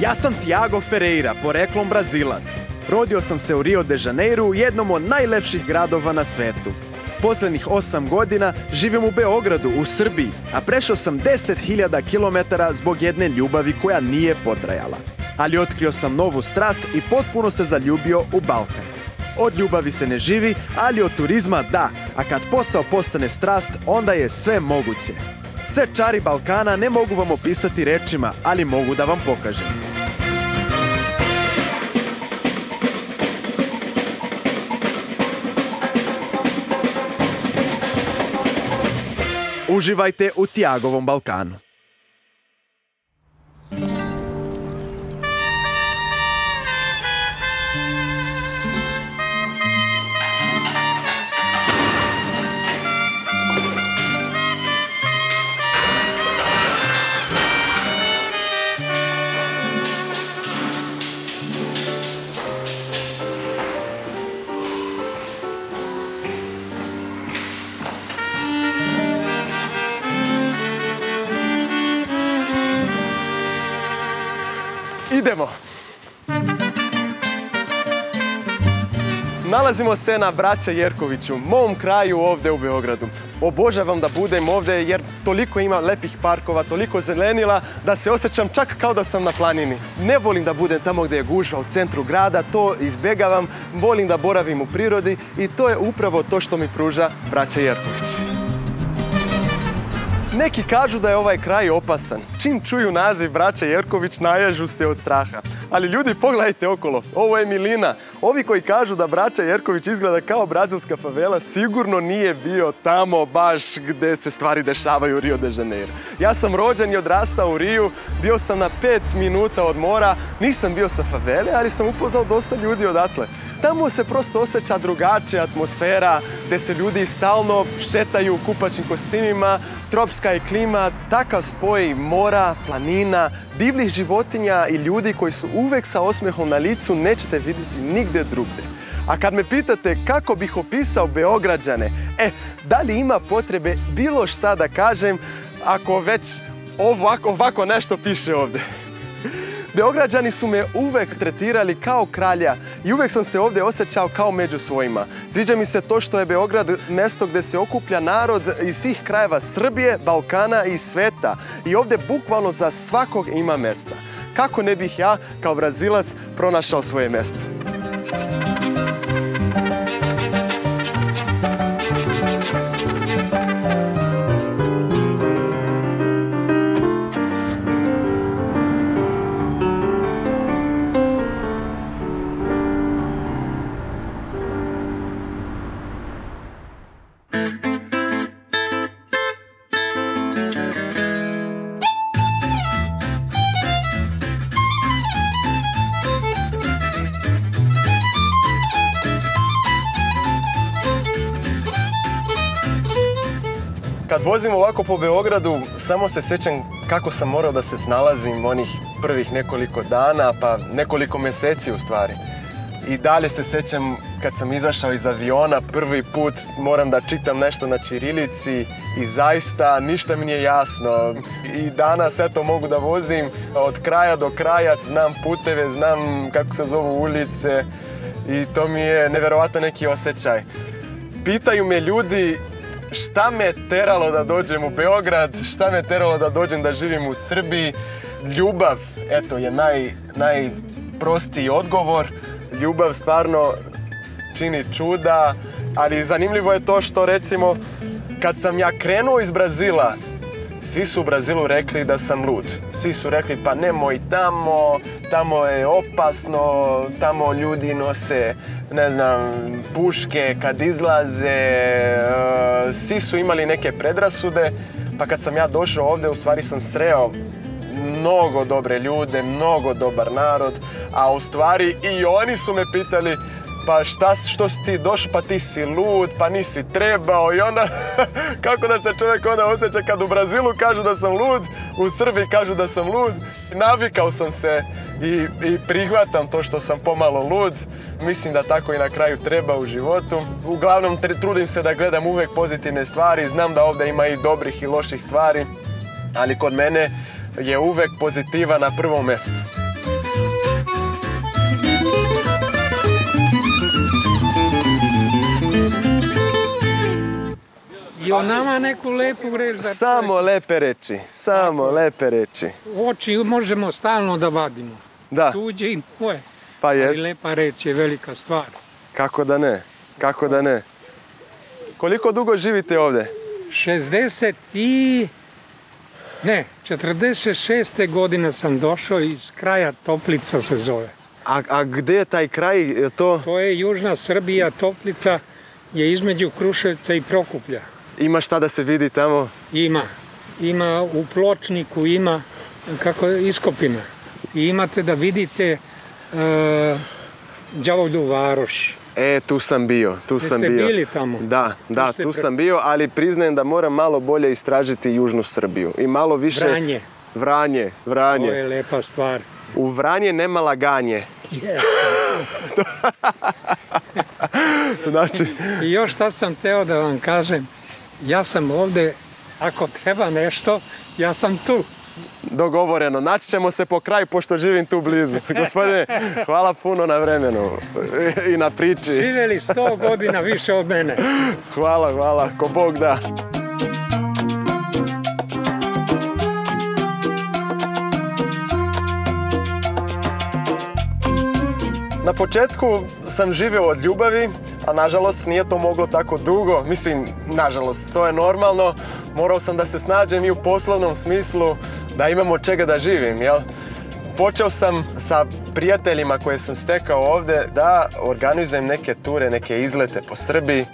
Ja sam Tiago Ferreira, poreklom Brazilac. Rodio sam se u Rio de Janeiru, jednom od najlepših gradova na svetu. Posljednjih 8 godina živim u Beogradu, u Srbiji, a prešao sam 10.000 km zbog jedne ljubavi koja nije potrajala. Ali otkrio sam novu strast i potpuno se zaljubio u Balkan. Od ljubavi se ne živi, ali od turizma da, a kad posao postane strast, onda je sve moguće. Sve čari Balkana ne mogu vam opisati rečima, ali mogu da vam pokažem. Uživajte u Tiagovom Balkanu. Idemo! Nalazimo se na Braće Jerkoviću, mom kraju ovdje u Beogradu. Obožavam da budem ovdje jer toliko ima lepih parkova, toliko zelenila da se osjećam čak kao da sam na planini. Ne volim da budem tamo gdje je gužva u centru grada, to izbjegavam, volim da boravim u prirodi i to je upravo to što mi pruža Braće Jerković. Neki kažu da je ovaj kraj opasan. Čim čuju naziv Braće Jerković, naježu se od straha. Ali ljudi, pogledajte okolo. Ovo je milina. Ovi koji kažu da Braća Jerković izgleda kao brazilska favela, sigurno nije bio tamo baš gdje se stvari dešavaju u Rio de Janeiro. Ja sam rođen i odrastao u Riju, bio sam na 5 minuta od mora, nisam bio sa favele, ali sam upoznao dosta ljudi odatle. Tamo se prosto osjeća drugačija atmosfera, gdje se ljudi stalno šetaju u kupaćim kostimima, tropska je klima, takav spoj mora, planina, divljih životinja i ljudi koji su uvek sa osmehom na licu nećete vidjeti nigdje drugdje. A kad me pitate kako bih opisao Beograđane, da li ima potrebe bilo šta da kažem ako već ovako nešto piše ovdje? Beograđani su me uvek tretirali kao kralja i uvek sam se ovdje osjećao kao među svojima. Sviđa mi se to što je Beograd mjesto gdje se okuplja narod iz svih krajeva Srbije, Balkana i sveta. I ovdje bukvalno za svakog ima mjesta. Kako ne bih ja, kao Brazilac, pronašao svoje mjesto? Kad vozim ovako po Beogradu, samo se sjećam kako sam morao da se snalazim onih prvih nekoliko dana, pa nekoliko mjeseci u stvari. I dalje se sjećam kad sam izašao iz aviona prvi put, moram da čitam nešto na ćirilici i zaista ništa mi nije jasno. I danas eto mogu da vozim od kraja do kraja, znam puteve, znam kako se zovu ulice i to mi je nevjerovatan neki osjećaj. Pitaju me ljudi šta me teralo da dođem u Beograd, šta me teralo da dođem da živim u Srbiji. Ljubav, eto, je najprostiji odgovor. Ljubav stvarno čini čuda, ali zanimljivo je to što, recimo, kad sam ja krenuo iz Brazila, svi su u Brazilu rekli da sam lud. Svi su rekli pa nemoj tamo, tamo je opasno, tamo ljudi nose, ne znam, puške kad izlaze, svi su imali neke predrasude, pa kad sam ja došao ovdje u stvari sam sreo mnogo dobre ljude, mnogo dobar narod, a u stvari i oni su me pitali pa što si ti došao, pa ti si lud, pa nisi trebao i onda kako da se čovjek onda osjeća kad u Brazilu kažu da sam lud, u Srbiji kažu da sam lud. Navikao sam se i prihvatam to što sam pomalo lud. Mislim da tako i na kraju treba u životu. Uglavnom trudim se da gledam uvijek pozitivne stvari, znam da ovdje ima i dobrih i loših stvari, ali kod mene je uvijek pozitiva na prvom mjestu. I o nama neku lepu reč da... Samo lepe reči, samo lepe reči. Oči možemo stalno da vadimo. Da. Tuđe i moje. Pa jest. Ali lepa reč je velika stvar. Kako da ne, kako da ne. Koliko dugo živite ovdje? 46. godine sam došao, iz kraja Toplica se zove. A gdje je taj kraj? Je to... To je južna Srbija, Toplica je između Kruševca i Prokuplja. Ima šta da se vidi tamo? Ima u Pločniku, ima iskopina. I imate da vidite Đavolju Varoš. Tu sam bio, Jeste bili tamo? Da, tu sam bio, ali priznajem da moram malo bolje istražiti južnu Srbiju. I malo više... Vranje. Vranje. To je lepa stvar. U Vranje nema laganje. Znači... I još šta sam teo da vam kažem, ja sam ovdje, ako treba nešto, ja sam tu. Dogovoreno, naći ćemo se po kraju pošto živim tu blizu. Gospodine, hvala puno na vremenu i na priči. Živjeli 100 godina više od mene. Hvala, ko Bog da. Na početku sam živio od ljubavi, a nažalost nije to moglo tako dugo. Mislim, nažalost, to je normalno. Morao sam da se snađem i u poslovnom smislu, da imam od čega da živim, jel? Počeo sam sa prijateljima koje sam stekao ovdje da organizujem neke ture, neke izlete po Srbiji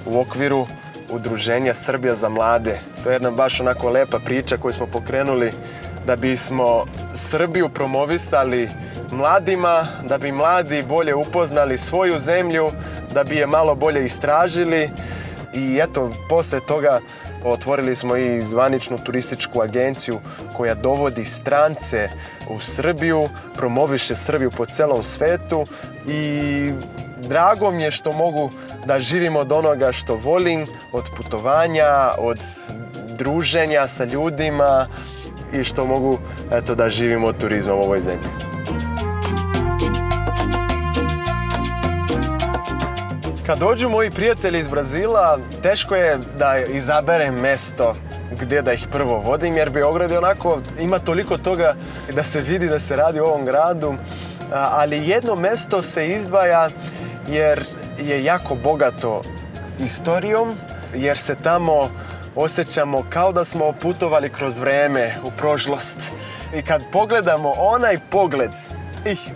u okviru udruženja Srbija za mlade. To je jedna baš onako lepa priča koju smo pokrenuli da bismo Srbiju promovisali mladima, da bi mladi bolje upoznali svoju zemlju, da bi je malo bolje istražili. I eto, poslije toga otvorili smo i zvaničnu turističku agenciju koja dovodi strance u Srbiju, promoviše Srbiju po celom svetu i drago mi je što mogu da živim od onoga što volim, od putovanja, od druženja sa ljudima i što mogu da živim od turizma u ovoj zemlji. Kad dođu moji prijatelji iz Brazila, teško je da izaberem mesto gdje da ih prvo vodim, jer Beograd je onako, ima toliko toga da se vidi da se radi u ovom gradu, ali jedno mesto se izdvaja jer je jako bogato istorijom, jer se tamo osjećamo kao da smo putovali kroz vreme u prošlost. I kad pogledamo onaj pogled,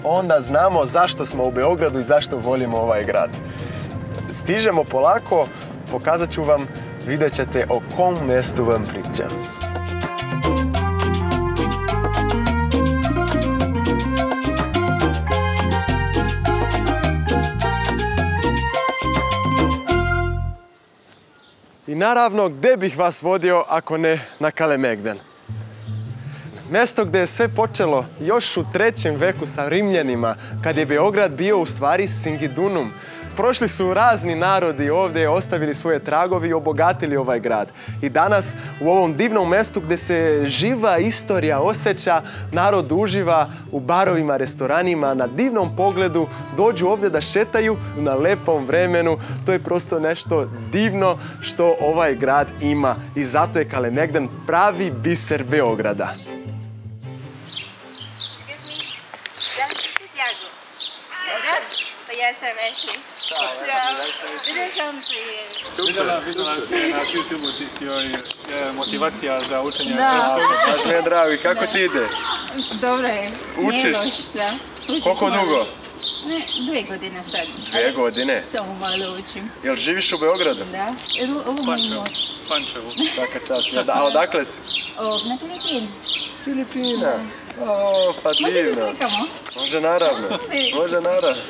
onda znamo zašto smo u Beogradu i zašto volimo ovaj grad. Stižemo polako, pokazat ću vam, vidjet ćete o kom mjestu vam pričam. I naravno, gdje bih vas vodio ako ne na Kalemegdan? Mjesto gdje je sve počelo još u 3. veku sa Rimljanima, kad je Beograd bio u stvari Singidunum. Prošli su razni narodi ovdje, ostavili svoje tragovi i obogatili ovaj grad. I danas u ovom divnom mjestu gdje se živa istorija osjeća, narod uživa u barovima, restoranima, na divnom pogledu, dođu ovdje da šetaju na lepom vremenu. To je prosto nešto divno što ovaj grad ima i zato je Kalemegdan pravi biser Beograda. Ja sam Ashley. Vidjela na YouTube-u ti si motivacija za učenje srpskog. Baš mi je drago. I kako ti ide? Dobro je. Učiš? Da. Koliko dugo? 2 godine sad. 2 godine? Samo malo učim. Jel živiš u Beogradu? Da. Ovo moj moć. Pančevu. Svaka čast. A odakle si? Na Filipini. Filipina? O, pa divno. Može da slikamo? Može naravno. Može naravno.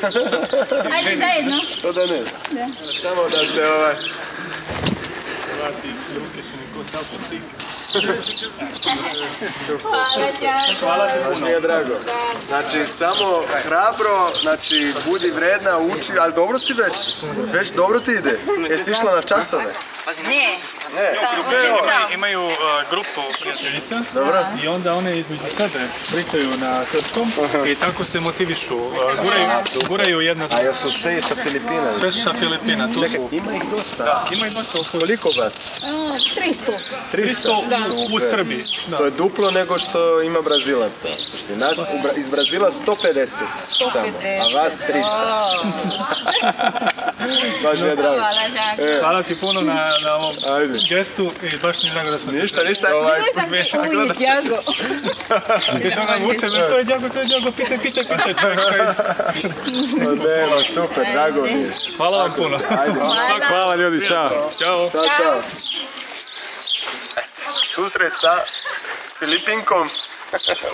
Ajde zajedno. Što da ne? Da. Samo da se Vrati, ruke su mi ko selfie Hvala ti. Hvala ti baš mi je drago. Znači, samo hrabro, znači, budi vredna, uči, ali dobro si već. Već dobro ti ide. Jesi išla na časove? Imaju grupu prijateljica. Dobro. I onda one između sebe pričaju na srpskom i tako se motivišu. Guraju jedna... A jesu sve sa Filipina? Sve su sa Filipina. Čekaj, ima ih dosta. Da, ima ih dosta. Koliko vas? 300. 300 u Srbiji. To je duplo nego što ima Brazilaca. Nas iz Brazila 150 samo, a vas 300. Baš mi je drago. Hvala ti puno na ovom gestu i baš mi je drago da smo se... Ništa. Uvijek, Djago. Još ona vuče, to je Djago, pitaj. Nema, super, drago mi je. Hvala vam puno. Hvala ljudi, čao. Ćao. Susret sa Filipinkom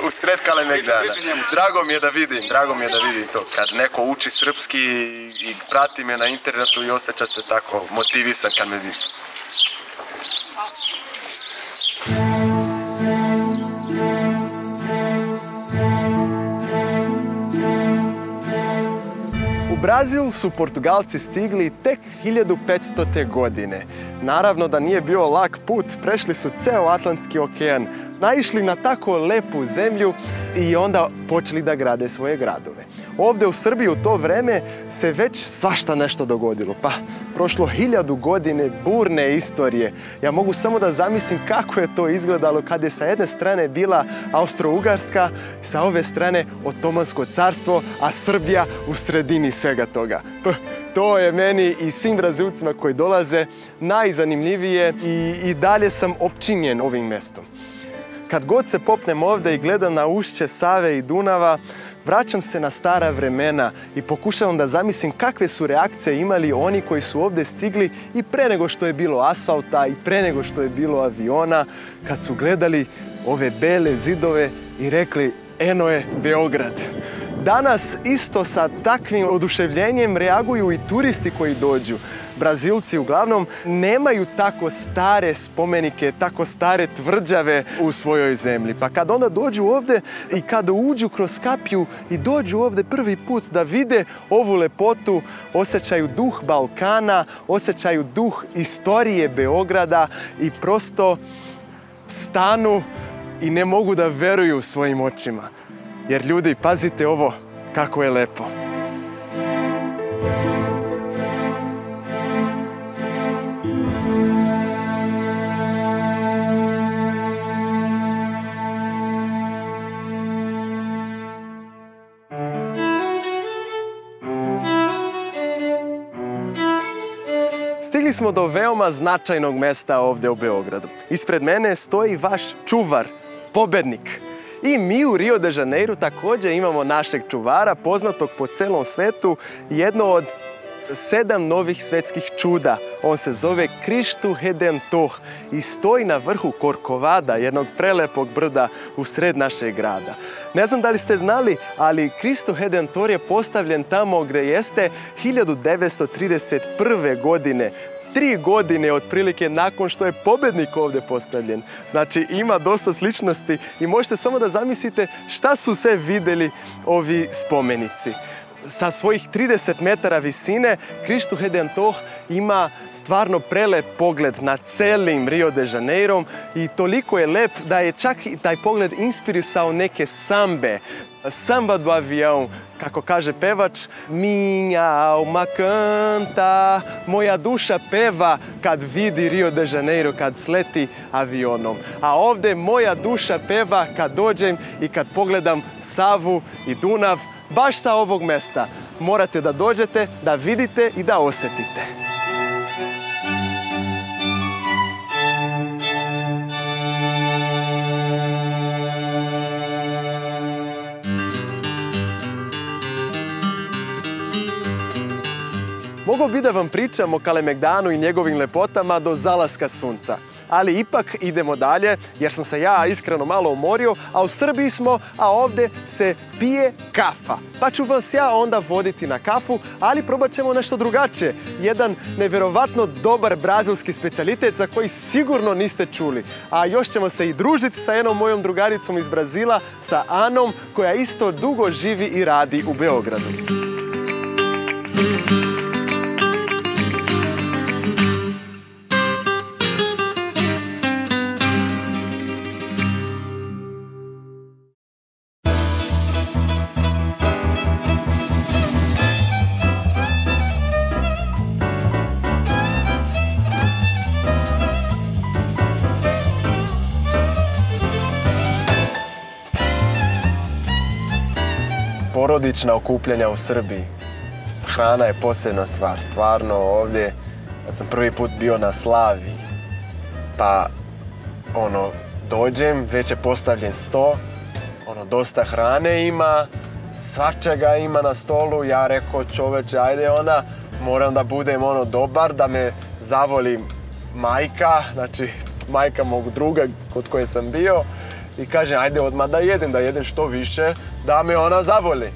u sred Kalemegdana. Drago mi je da vidim to. Kad neko uči srpski i prati me na internetu i osjeća se tako motivisan kad me vidi. U Brazil su Portugalci stigli tek 1500. godine. Naravno da nije bio lak put, prešli su ceo Atlantski okean, naišli na tako lepu zemlju i onda počeli da grade svoje gradove. Ovdje u Srbiji u to vreme se već svašta nešto dogodilo. Pa prošlo 1000 godine burne istorije. Ja mogu samo da zamislim kako je to izgledalo kad je sa jedne strane bila Austro-Ugarska, sa ove strane Otomansko carstvo, a Srbija u sredini svega toga. To je meni i svim Brazilcima koji dolaze najzanimljivije i dalje sam opčinjen ovim mestom. Kad god se popnem ovdje i gledam na ušće Save i Dunava, vraćam se na stara vremena i pokušavam da zamislim kakve su reakcije imali oni koji su ovdje stigli i pre nego što je bilo asfalta i pre nego što je bilo aviona, kad su gledali ove bele zidove i rekli eno je Beograd. Danas isto sa takvim oduševljenjem reaguju i turisti koji dođu. Brazilci uglavnom nemaju tako stare spomenike, tako stare tvrđave u svojoj zemlji. Pa kad onda dođu ovdje i kada uđu kroz kapiju i dođu ovdje prvi put da vide ovu lepotu, osjećaju duh Balkana, osjećaju duh istorije Beograda i prosto stanu i ne mogu da veruju svojim očima. Jer ljudi, pazite ovo, kako je lepo. Stigli smo do veoma značajnog mesta ovdje u Beogradu. Ispred mene stoji vaš čuvar, pobednik. I mi u Rio de Janeiro također imamo našeg čuvara, poznatog po celom svetu, jedno od 7 novih svetskih čuda. On se zove Cristo Redentor i stoji na vrhu Corcovada, jednog prelepog brda u sred našeg grada. Ne znam da li ste znali, ali Cristo Redentor je postavljen tamo gdje jeste 1931. godine. 3 godine otprilike nakon što je pobednik ovdje postavljen. Znači ima dosta sličnosti i možete samo da zamislite šta su sve vidjeli ovi spomenici. Sa svojih 30 metara visine Cristo Redentor ima stvarno prelep pogled na celim Rio de Janeirom i toliko je lep da je čak i taj pogled inspirisao neke sambe. Samba do avião, kako kaže pevač, minha alma canta, moja duša peva kad vidi Rio de Janeiro, kad sleti avionom. A ovdje moja duša peva kad dođem i kad pogledam Savu i Dunav, baš sa ovog mesta. Morate da dođete, da vidite i da osjetite. Mogao bi da vam pričam o Kalemegdanu i njegovim lepotama do zalaska sunca. Ali ipak idemo dalje, jer sam se ja iskreno malo umorio, a u Srbiji smo, a ovdje se pije kafa. Pa ću vas ja onda voditi na kafu, ali probat ćemo nešto drugačije. Jedan nevjerovatno dobar brazilski specijalitet za koji sigurno niste čuli. A još ćemo se i družiti sa jednom mojom drugaricom iz Brazila, sa Anom, koja isto dugo živi i radi u Beogradu. porodična okupljanja u Srbiji. Hrana je posebna stvar, stvarno ovdje, kad sam prvi put bio na slavi, pa dođem, već je postavljen sto, dosta hrane ima, svačega ima na stolu, ja rekao čoveče, ajde moram da budem dobar, da me zavoli majka, znači majka mog druga kod koje sam bio i kaže ajde odmah da jedem što više, da me ona zavoli.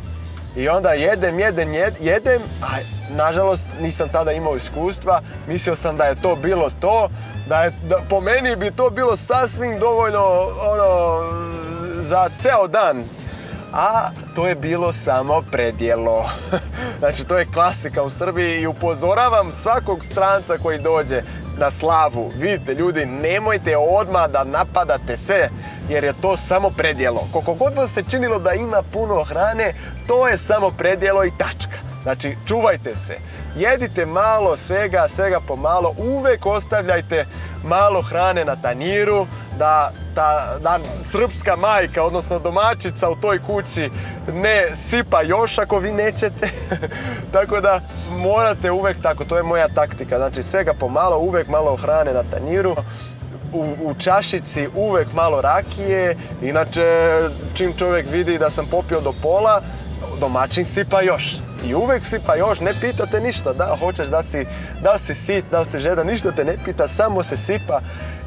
I onda jedem, a nažalost nisam tada imao iskustva, mislio sam da je to bilo to, da po meni bi to bilo sasvim dovoljno za ceo dan. A to je bilo samo predjelo. Znači to je klasika u Srbiji i upozoravam svakog stranca koji dođe na slavu. Vidite ljudi, nemojte odmah da napadate sve jer je to samo predjelo. Koliko god vam se činilo da ima puno hrane, to je samo predjelo i tačka. Znači čuvajte se, jedite malo svega pomalo, uvek ostavljajte malo hrane na tanjiru, da srpska majka, odnosno domaćica u toj kući ne sipa još ako vi nećete. Tako da morate uvek tako, to je moja taktika, znači svega pomalo, uvek malo hrane na tanjiru. U čašici uvek malo rakije, inače čim čovjek vidi da sam popio do pola, domaćin sipa još. I uvek sipa još, ne pitate ništa, da hoćeš, da li si sit, da li si žedan, ništa te ne pita, samo se sipa.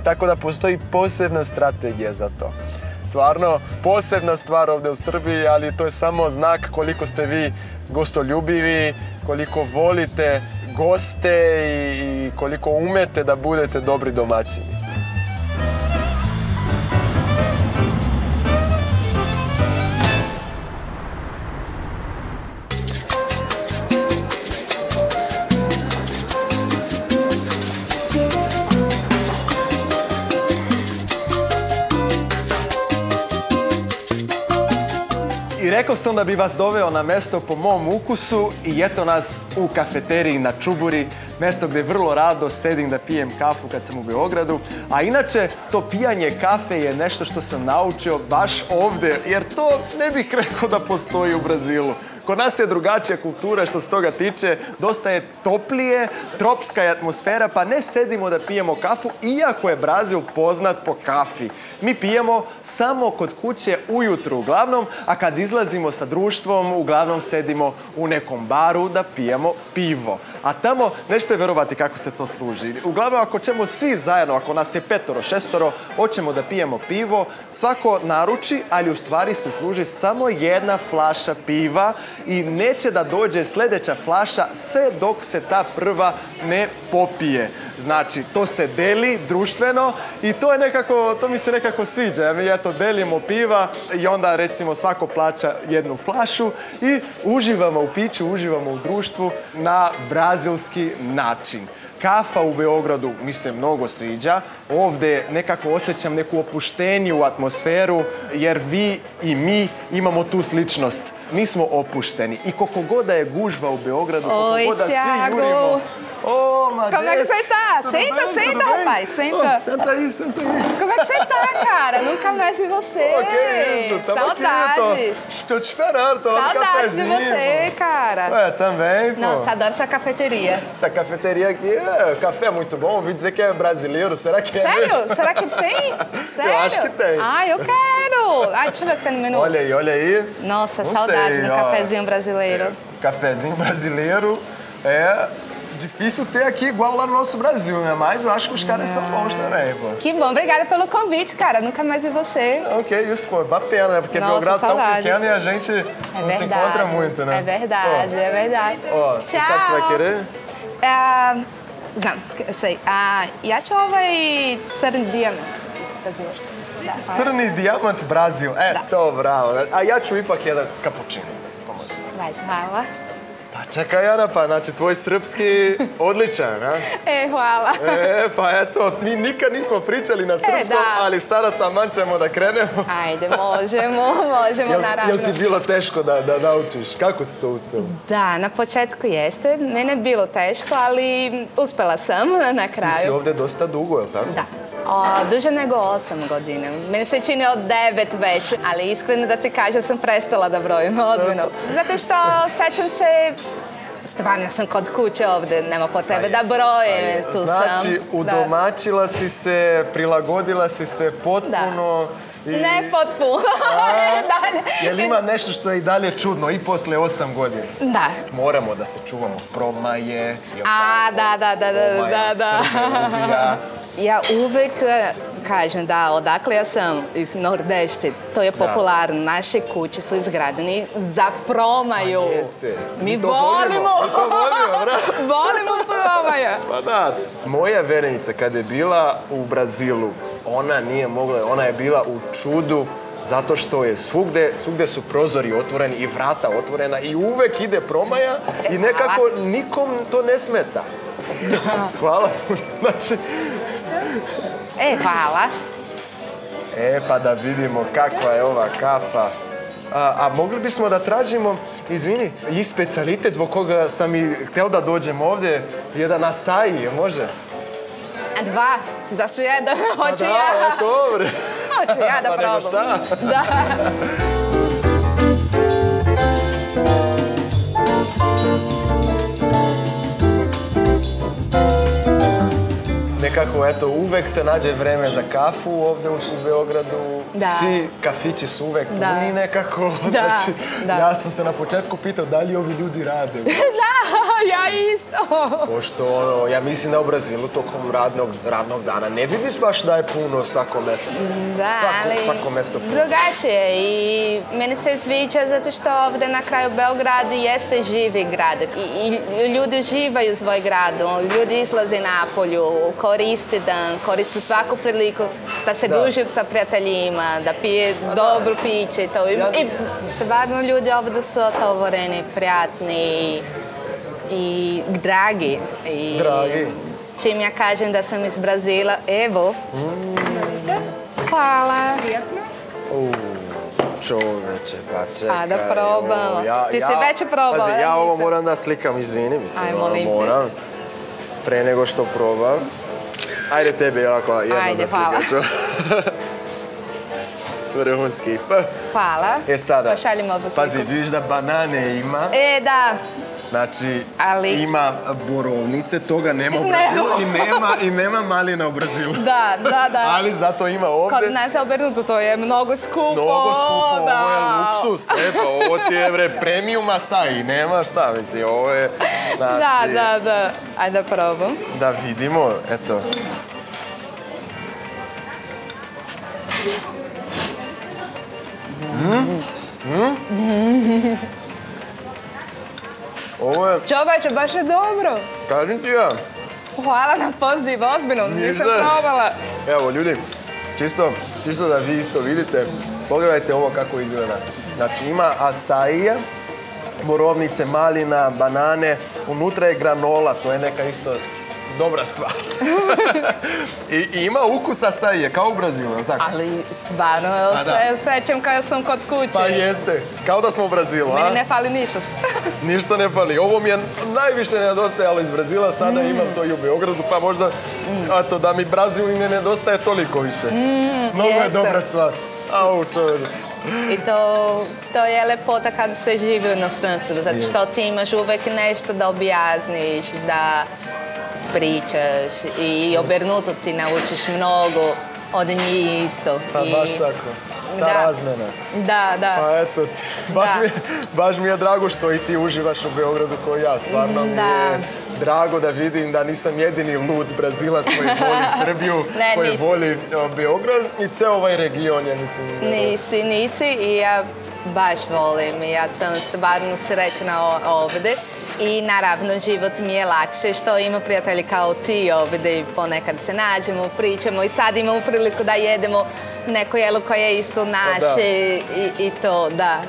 Tako da postoji posebna strategija za to. Stvarno, posebna stvar ovdje u Srbiji, ali to je samo znak koliko ste vi gostoljubivi, koliko volite goste i koliko umete da budete dobri domaćini. I rekao sam da bi vas doveo na mesto po mom ukusu i eto nas u kafeteriji na Čuburi, mesto gdje vrlo rado sedim da pijem kafu kad sam u Beogradu. A inače, to pijanje kafe je nešto što sam naučio baš ovdje, jer to ne bih rekao da postoji u Brazilu. Kod nas je drugačija kultura što se toga tiče, dosta je toplije, tropska je atmosfera, pa ne sedimo da pijemo kafu, iako je Brazil poznat po kafi. Mi pijemo samo kod kuće ujutru uglavnom, a kad izlazimo sa društvom, uglavnom sedimo u nekom baru da pijemo pivo. A tamo, nećete verovati kako se to služi. Uglavnom, ako ćemo svi zajedno, ako nas je 5, 6, hoćemo da pijemo pivo, svako naruči, ali u stvari se služi samo jedna flaša piva i neće da dođe sljedeća flaša sve dok se ta prva ne popije. Znači, to se deli društveno i to mi se nekako sviđa. Mi eto delimo piva i onda recimo svako plaća jednu flašu i uživamo u piću, uživamo u društvu na brazilski način. Kafa u Beogradu mi se mnogo sviđa. Ovdje nekako osjećam neku opušteniju atmosferu jer vi i mi imamo tu sličnost. Mi smo opušteni i koliko god da je gužva u Beogradu, koliko god da svi jurimo. Como é que você tá? Senta, rapaz, senta. Senta aí. Como é que você tá, cara? Nunca mais vi você. Que isso, saudades. Tô te esperando, tô no Saudades cafezinho. de você, cara. Ué, também, pô. Nossa, adoro essa cafeteria. Essa cafeteria aqui, o café é muito bom. Ouvi dizer que é brasileiro, será que é Sério? mesmo? Será que eles têm? Sério? Eu acho que tem. Ah, eu quero. Ah, deixa eu ver o que tem no menu. Olha aí. Nossa, Não saudade sei, do ó. cafezinho brasileiro. Cafezinho brasileiro é difícil ter aqui igual lá no nosso Brasil, né? Mas eu acho que os caras são bons também, pô. Que bom, obrigada pelo convite, cara. Nunca mais vi você. Ok, isso, pô, é pena, né? Porque Nossa, Belgrado é tão saudades. pequeno e a gente não se encontra muito, né? É verdade, é verdade. Ó, você sabe o que você vai querer? Znam, sei. Jačova i crni dijamant iz Brazila. Da. Crni dijamant Brazil. To bravo. A ja ću ipak jedan kapućino. Važi, hvala. Pa čekaj, Ana, pa znači tvoj srpski odličan, a? Hvala. Pa eto, mi nikad nismo pričali na srpskom, da. ali sada taman ćemo da krenemo. Ajde, možemo naravno. Jel ti bilo teško da naučiš? Kako si to uspjela? Da, na početku jeste. Mene je bilo teško, ali uspjela sam na kraju. Ti si ovdje dosta dugo, jel tako? Da. Duže nego 8 godina. Meni se čini od 9 već, ali iskreno da ti kažem sam prestala da brojim, ozbiljno. Zato što sećam se, stvarno sam kod kuće ovdje, nema potrebe da brojim, tu sam. Znači, udomaćila si se, prilagodila si se potpuno. Ne potpuno, dalje. Jel ima nešto što je i dalje čudno i posle 8 godina? Da. Moramo da se čuvamo promaje. Da. Ja uvek kažem da odakle ja sam iz Nordešće, to je popularno. Naše kuće su izgradeni za promaju. Mi volimo. Volimo promaju. Pa da, moja verenica kad je bila u Brazilu, ona nije mogla, ona je bila u čudu zato što je svugde su prozori otvoreni i vrata otvorena i uvek ide promaja i nekako nikom to ne smeta. Hvala. Znači... Hvala. Pa da vidimo kakva je ova kafa. A mogli bismo da tražimo, izvini, i specijalitet zbog koga sam i htio da dođem ovdje, jedan açaí, može? Dva, zašto jedan? Hoću ja. Dobro. Hoću ja da probam. Pa nema šta. Da. Nekako, eto, uvek se nađe vreme za kafu ovdje u Beogradu. Da. Svi kafići su uvek puni nekako. Znači, ja sam se na početku pitao da li ovi ljudi rade. Da, ja isto. Pošto, ja mislim da u Brazilu tokom radnog dana ne vidiš baš da je puno svako mesto. Da, svako mesto puno. Drugačije i meni se sviđa zato što ovdje na kraju Beograd jeste živi grad. I ljudi uživaju svoj grad, ljudi izlaze napolju, koriste svaku priliku da se druži sa prijateljima, da pije dobro piće i to. I stvarno ljudi ovdje su otvoreni, prijatni i dragi. Dragi. Čim ja kažem da sam iz Brazila, evo. Hvala. Čoveče, pa čekaj. A da probamo. Ti si već probao. Pazi, ja ovo moram da slikam, izvini, mislim, moram. Pre nego što probam. Ajde tebi ovako jedno da slikaču. Vrhunski. Hvala. Sada, pošaljimo ovu sliku. Pazi, vidiš da banane ima. Da. Znači, ima borovnice, toga nema u Brazilu i nema malina u Brazilu. Da. Ali zato ima ovdje. Kod nas je obrnuto, to je mnogo skupo. Ovo je luksus. Pa ovo ti je premium açaí, nema šta, misli, ovo je... Da. Ajde da probam. Da vidimo, eto. Ovo je... Čoveče, baš je dobro. Kažem ti ja. Hvala na poziv, ozbiljno, nisam probala. Evo, ljudi, čisto da vi isto vidite, pogledajte ovo kako izgleda. Znači, ima açaija, borovnice, malina, banane, unutra je granola, to je neka isto dobra stvar. I ima ukus açaija, kao u Brazilu, tako? Ali stvarno se osjećam kao sam kod kuće. Pa jeste, kao da smo u Brazilu, a? Meni ne fali ništa. Ništa ne fali. Ovo mi je najviše nedostajalo iz Brazila, sada imam to i u Beogradu, pa možda da mi Brazil ne nedostaje toliko više. Mnogo je dobra stvar. Au, čovječe. I to je lepota kada se živi u inostranstvu, zato što ti imaš uvek nešto da objasniš, da spričaš i obrnuto ti naučiš mnogo od njih isto. Pa baš tako. Ta razmena. Da. Pa eto, baš mi je drago što i ti uživaš u Beogradu kao ja. Stvarno mi je drago da vidim da nisam jedini lud Brazilac koji voli Srbiju, koji voli Beograd i ceo ovaj region, ja mislim. Nisi i ja baš volim. Ja sam stvarno srećna ovdje. I naravno, život mi je lakše što ima prijatelji kao ti ovdje i ponekad se nađemo, pričamo i sad imamo priliku da jedemo neko jelo koje su naše i to, da.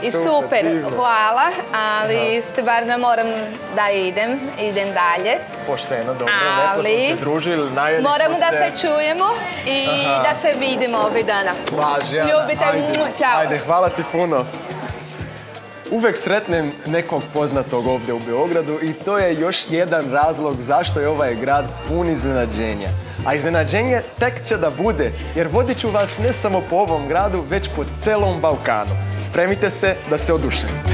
I super, hvala, ali stvarno moram da idem dalje. Pošteno, dobro, lepo smo se družili, najeli smo se. Moramo da se čujemo i da se vidimo ovih dana. Važi, Ana, ljubite, čao. Ajde, hvala ti puno. Uvek sretnem nekog poznatog ovdje u Beogradu i to je još jedan razlog zašto je ovaj grad pun iznenađenja. A iznenađenje tek će da bude, jer vodit ću vas ne samo po ovom gradu, već po celom Balkanu. Spremite se da se oduševite.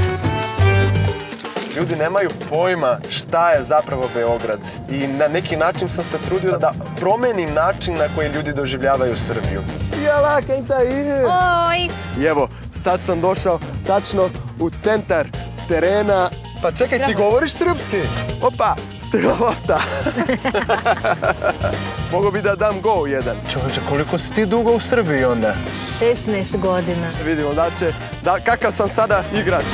Ljudi nemaju pojma šta je zapravo Beograd i na neki način sam se trudio da promenim način na koji ljudi doživljavaju Srbiju. Jela, quem tá aí? Oj! I evo, sad sam došao tačno u centar terena. Pa čekaj, ti govoriš srpski? Opa, stigla lopta. Mogu bi da dam gol jedan. Čovječe, koliko si ti dugo u Srbiji onda? 16 godina. Vidimo da će, kakav sam sada igrač.